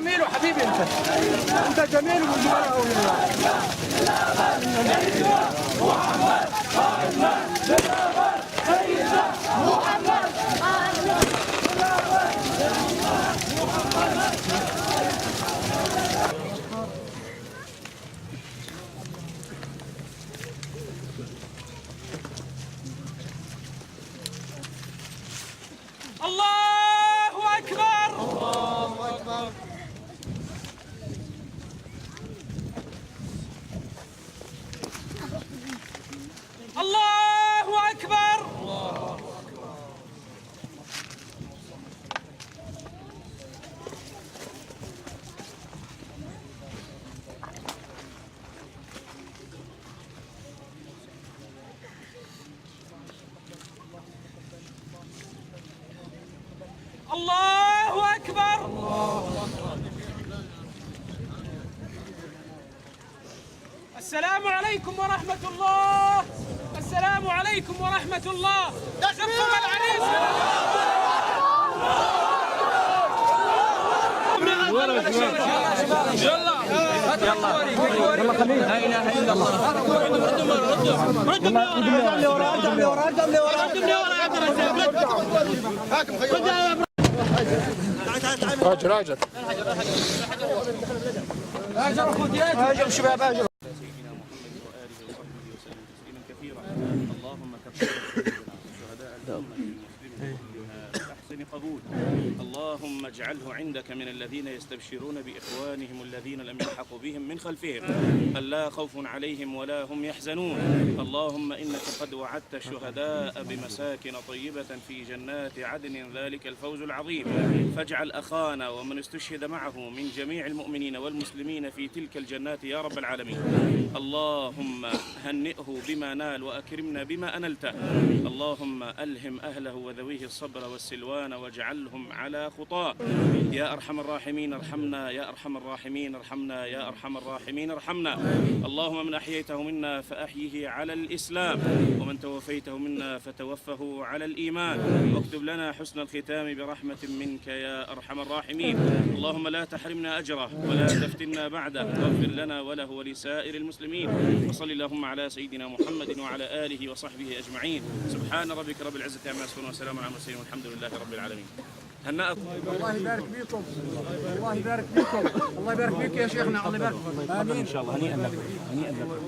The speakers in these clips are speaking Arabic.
جميل وحبيبي انت جميل الله أكبر. الله أكبر. الله أكبر. الله أكبر. السلام عليكم ورحمة الله. السلام عليكم ورحمة الله. زفوا العريس. يلا يلا خلينا. لا اله الا الله. راجل راجل هاجر شباب هاجر. سيدنا محمد وآله وصحبه وسلم تسليما كثيرا. اللهم كفر شهداء الأمة المسلمين كلها أحسن قبول. اللهم اجعله عندك من الذين يستبشرون بإخوانهم الذين لم يلحقوا بهم من خلفهم ألا خوف عليهم ولا هم يحزنون. اللهم إنك قد وعدت الشهداء بمساكن طيبة في جنات عدن ذلك الفوز العظيم. فاجعل أخانا ومن استشهد معه من جميع المؤمنين والمسلمين في تلك الجنات يا رب العالمين. اللهم هنئه بما نال وأكرمنا بما أنلته. اللهم ألهم أهله وذويه الصبر والسلوان واجعلهم على خطاه. يا أرحم الراحمين ارحمنا، يا أرحم الراحمين ارحمنا، يا أرحم الراحمين ارحمنا. اللهم من أحييته منا فأحيه على الإسلام، ومن توفيته منا فتوفه على الإيمان، واكتب لنا حسن الختام برحمة منك يا أرحم الراحمين. اللهم لا تحرمنا أجره ولا تفتنا بعده، واغفر لنا وله ولسائر المسلمين. وصل اللهم على سيدنا محمد وعلى آله وصحبه أجمعين. سبحان ربك رب العزة عما يصفون وسلام على المرسلين والحمد لله رب العالمين. هنأكم. الله يبارك فيكم. الله يبارك فيكم. الله يبارك فيك يا شيخنا. الله يبارك فيك. آمين إن شاء الله. هنيئا لكم. هنيئا لكم.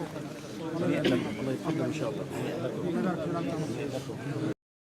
هنيئا لكم. الله يتقبل إن شاء الله. هنيئا لكم.